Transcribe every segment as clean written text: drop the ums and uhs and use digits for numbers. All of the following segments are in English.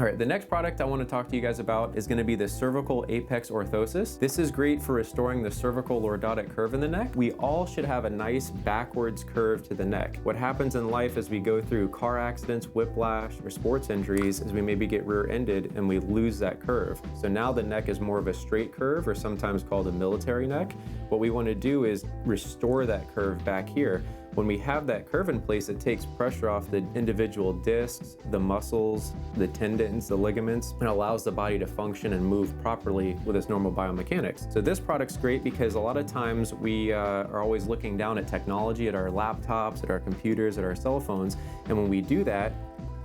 All right, the next product I want to talk to you guys about is going to be the Cervical Apex Orthosis. This is great for restoring the cervical lordotic curve in the neck. We all should have a nice backwards curve to the neck. What happens in life as we go through car accidents, whiplash, or sports injuries is we maybe get rear-ended and we lose that curve. So now the neck is more of a straight curve, or sometimes called a military neck. What we want to do is restore that curve back here. When we have that curve in place, it takes pressure off the individual discs, the muscles, the tendons, the ligaments, and allows the body to function and move properly with its normal biomechanics. So this product's great because a lot of times we are always looking down at technology, at our laptops, at our computers, at our cell phones, and when we do that,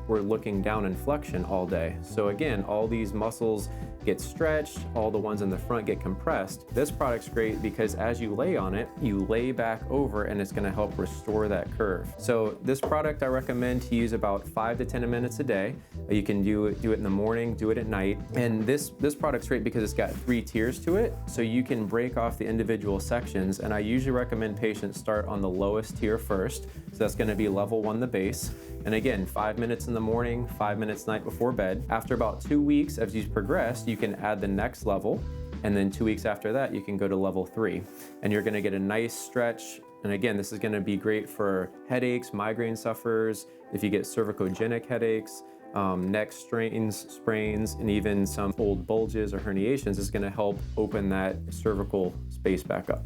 we're looking down in flexion all day. So again, all these muscles get stretched, all the ones in the front get compressed. This product's great because as you lay on it, you lay back over and it's gonna help restore that curve. So this product I recommend to use about 5 to 10 minutes a day. You can do it in the morning, do it at night. And this product's great because it's got 3 tiers to it. So you can break off the individual sections. And I usually recommend patients start on the lowest tier first. So that's gonna be level 1, the base. And again, 5 minutes in the morning, 5 minutes night before bed. After about 2 weeks, as you progress, you can add the next level. And then 2 weeks after that, you can go to level 3. And you're gonna get a nice stretch. And again, this is gonna be great for headaches, migraine sufferers, if you get cervicogenic headaches, neck strains, sprains, and even some old bulges or herniations is gonna help open that cervical space back up.